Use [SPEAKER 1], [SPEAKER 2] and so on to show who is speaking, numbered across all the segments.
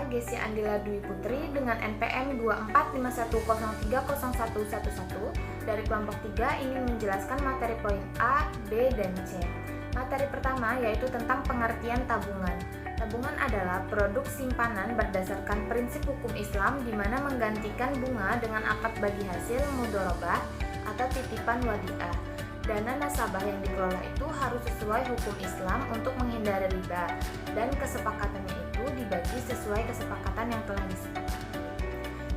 [SPEAKER 1] saya, Gesi Andila Dwi Putri dengan NPM 2451030111 dari kelompok 3 ingin menjelaskan materi poin A, B, dan C. Materi pertama yaitu tentang pengertian tabungan. Tabungan adalah produk simpanan berdasarkan prinsip hukum Islam di mana menggantikan bunga dengan akad bagi hasil mudharabah atau titipan wadiah. Dana nasabah yang dikelola itu harus sesuai hukum Islam untuk menghindari riba, dan kesepakatannya itu dibagi sesuai kesepakatan yang telah disepakati.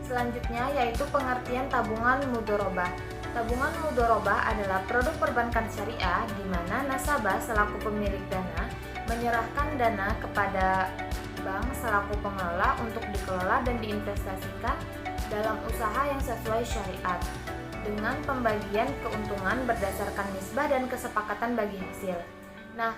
[SPEAKER 1] Selanjutnya yaitu pengertian tabungan mudharabah. Tabungan mudharabah adalah produk perbankan syariah di mana nasabah selaku pemilik dana menyerahkan dana kepada bank selaku pengelola untuk dikelola dan diinvestasikan dalam usaha yang sesuai syariat, dengan pembagian keuntungan berdasarkan nisbah dan kesepakatan bagi hasil. Nah,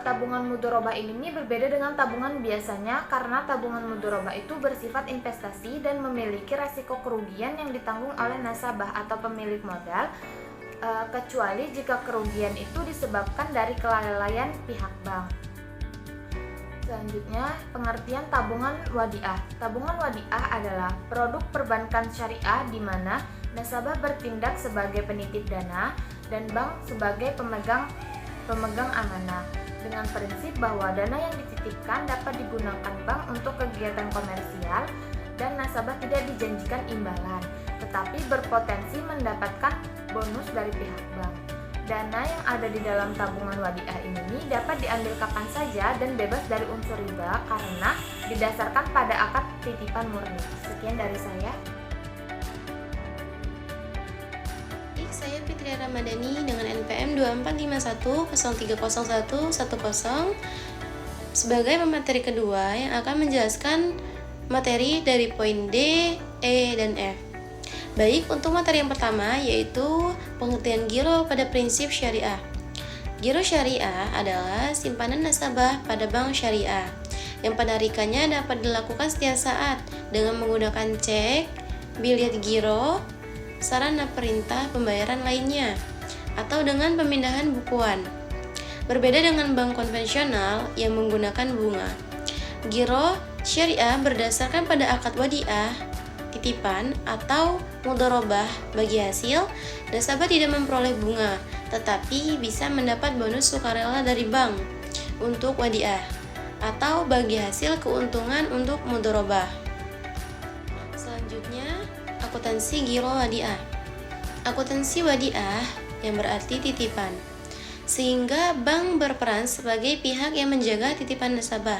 [SPEAKER 1] tabungan mudharabah ini berbeda dengan tabungan biasanya karena tabungan mudharabah itu bersifat investasi dan memiliki resiko kerugian yang ditanggung oleh nasabah atau pemilik modal, kecuali jika kerugian itu disebabkan dari kelalaian pihak bank. Selanjutnya, pengertian tabungan wadiah. Tabungan wadiah adalah produk perbankan syariah di mana nasabah bertindak sebagai penitip dana dan bank sebagai pemegang amanah, dengan prinsip bahwa dana yang dititipkan dapat digunakan bank untuk kegiatan komersial dan nasabah tidak dijanjikan imbalan, tetapi berpotensi mendapatkan bonus dari pihak bank. Dana yang ada di dalam tabungan wadiah ini dapat diambil kapan saja dan bebas dari unsur riba karena didasarkan pada akad titipan murni. Sekian dari saya.
[SPEAKER 2] Saya Fitria Ramadhani dengan NPM 2451030110 sebagai pemateri kedua yang akan menjelaskan materi dari poin D, E, dan F. Baik, untuk materi yang pertama yaitu pengertian giro pada prinsip syariah. Giro syariah adalah simpanan nasabah pada bank syariah yang penarikannya dapat dilakukan setiap saat dengan menggunakan cek, bilet giro, sarana perintah pembayaran lainnya, atau dengan pemindahan bukuan. Berbeda dengan bank konvensional yang menggunakan bunga. Giro syariah berdasarkan pada akad wadiah, titipan, atau mudharabah bagi hasil, nasabah tidak memperoleh bunga, tetapi bisa mendapat bonus sukarela dari bank untuk wadiah, atau bagi hasil keuntungan untuk mudharabah. Selanjutnya, akuntansi giro wadiah. Akuntansi wadiah yang berarti titipan, sehingga bank berperan sebagai pihak yang menjaga titipan nasabah.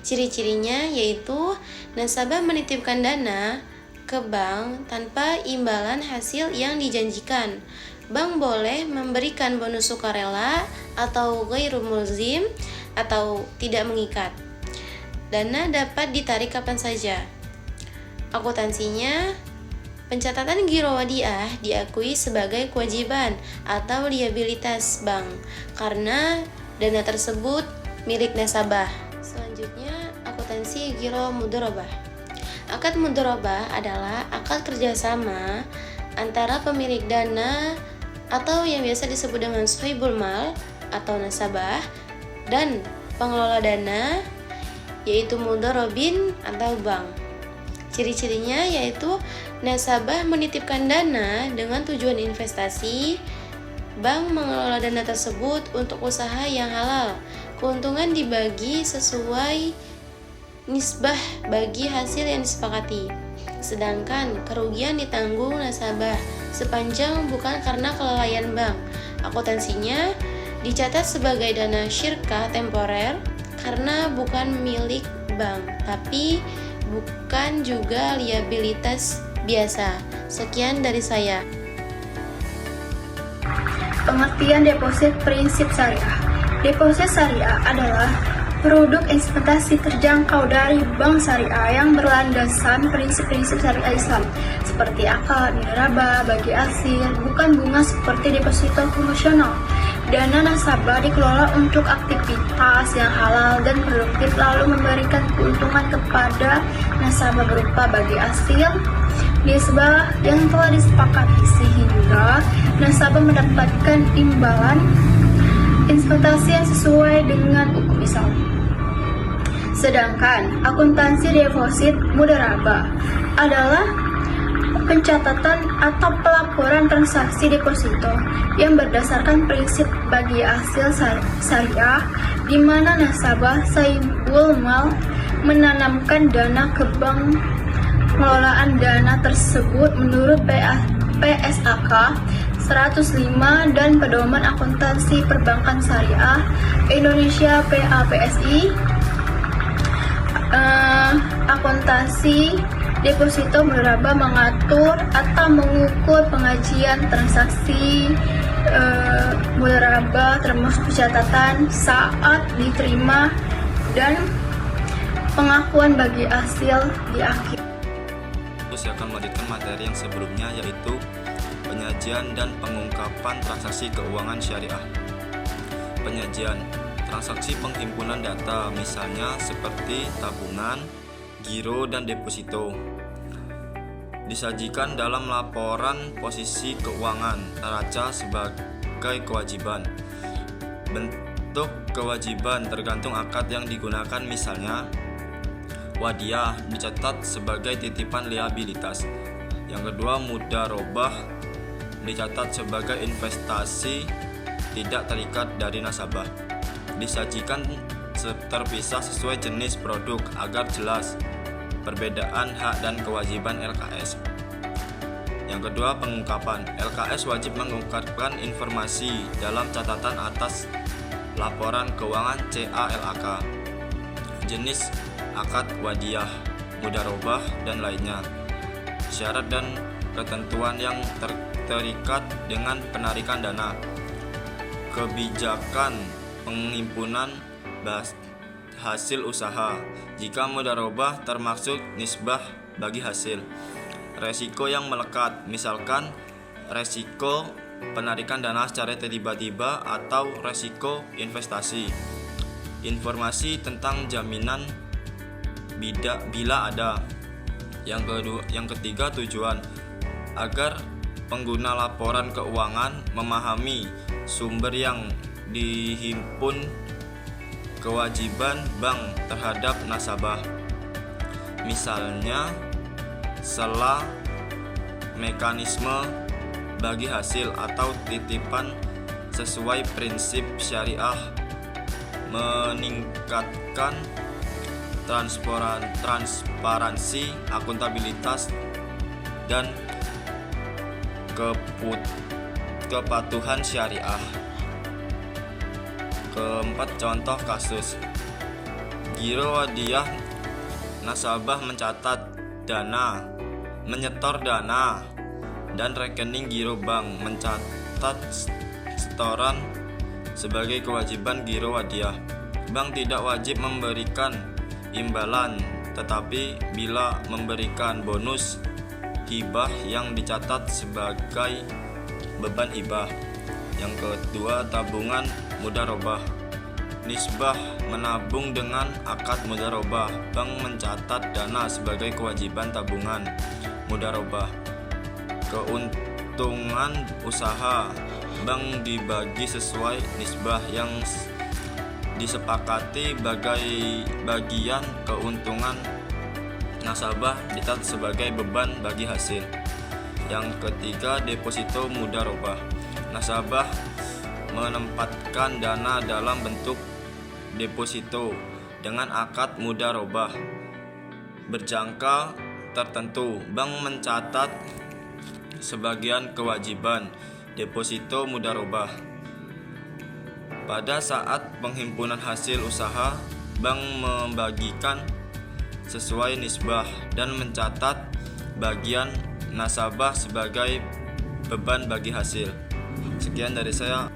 [SPEAKER 2] Ciri-cirinya yaitu nasabah menitipkan dana ke bank tanpa imbalan hasil yang dijanjikan. Bank boleh memberikan bonus sukarela atau ghairu mulzim atau tidak mengikat. Dana dapat ditarik kapan saja. Akuntansinya, pencatatan giro wadiah diakui sebagai kewajiban atau liabilitas bank karena dana tersebut milik nasabah. Selanjutnya, akuntansi giro mudharabah. Akad mudharabah adalah akad kerjasama antara pemilik dana atau yang biasa disebut dengan sohibul mal atau nasabah dan pengelola dana, yaitu mudharabin atau bank. Ciri-cirinya yaitu nasabah menitipkan dana dengan tujuan investasi, bank mengelola dana tersebut untuk usaha yang halal, keuntungan dibagi sesuai nisbah bagi hasil yang disepakati, sedangkan kerugian ditanggung nasabah sepanjang bukan karena kelalaian bank. Akuntansinya dicatat sebagai dana syirkah temporer karena bukan milik bank, tapi bukan juga liabilitas biasa. Sekian dari saya.
[SPEAKER 3] Pengertian deposit prinsip syariah. Deposit syariah adalah produk investasi terjangkau dari bank syariah yang berlandaskan prinsip-prinsip syariah Islam seperti akad, niraba, bagi hasil, bukan bunga seperti deposito konvensional. Dana nasabah dikelola untuk aktivitas yang halal dan produktif lalu memberikan keuntungan kepada nasabah berupa bagi hasil, nisbah yang telah disepakati sehingga nasabah mendapatkan imbalan investasi yang sesuai dengan hukum Islam. Sedangkan akuntansi deposit mudharabah adalah pencatatan atau pelaporan transaksi deposito yang berdasarkan prinsip bagi hasil syariah, di mana nasabah sahibul mal menanamkan dana ke bank. Pengelolaan dana tersebut menurut PSAK 105 dan Pedoman Akuntansi Perbankan Syariah Indonesia PAPSI. Akuntansi deposito mudharabah mengatur atau mengukur pengajian transaksi mudharabah termasuk pencatatan saat diterima dan pengakuan bagi hasil di akhir.
[SPEAKER 4] Saya akan melanjutkan materi yang sebelumnya, yaitu penyajian dan pengungkapan transaksi keuangan syariah. Penyajian transaksi penghimpunan data, misalnya seperti tabungan, giro, dan deposito, disajikan dalam laporan posisi keuangan neraca sebagai kewajiban. Bentuk kewajiban tergantung akad yang digunakan, misalnya wadiah dicatat sebagai titipan liabilitas. Yang kedua, mudharabah dicatat sebagai investasi tidak terikat dari nasabah. Disajikan terpisah sesuai jenis produk agar jelas perbedaan hak dan kewajiban LKS. Yang kedua, pengungkapan. LKS wajib mengungkapkan informasi dalam catatan atas laporan keuangan CA/LAK, jenis akad wadiah, mudharabah, dan lainnya, syarat dan ketentuan yang terikat dengan penarikan dana, kebijakan penghimpunan hasil usaha jika mudharabah termasuk nisbah bagi hasil, resiko yang melekat, misalkan resiko penarikan dana secara tiba-tiba atau resiko investasi, informasi tentang jaminan bila ada. Yang ketiga, tujuan agar pengguna laporan keuangan memahami sumber yang dihimpun kewajiban bank terhadap nasabah, misalnya sela mekanisme bagi hasil atau titipan sesuai prinsip syariah, meningkatkan transparansi, akuntabilitas, dan kepatuhan syariah. Keempat, contoh kasus. Giro wadiah, nasabah mencatat dana, menyetor dana, dan rekening giro bank mencatat setoran sebagai kewajiban giro wadiah. Bank tidak wajib memberikan imbalan, tetapi bila memberikan bonus hibah yang dicatat sebagai beban hibah. Yang kedua, tabungan mudharabah. Nisbah menabung dengan akad mudharabah. Bank mencatat dana sebagai kewajiban tabungan mudharabah. Keuntungan usaha, bank dibagi sesuai nisbah yang disepakati bagian keuntungan nasabah dicatat sebagai beban bagi hasil. Yang ketiga, deposito mudharabah. Nasabah menempatkan dana dalam bentuk deposito dengan akad mudharabah berjangka tertentu. Bank mencatat sebagian kewajiban deposito mudharabah. Pada saat penghimpunan hasil usaha, bank membagikan sesuai nisbah dan mencatat bagian nasabah sebagai beban bagi hasil. Sekian dari saya.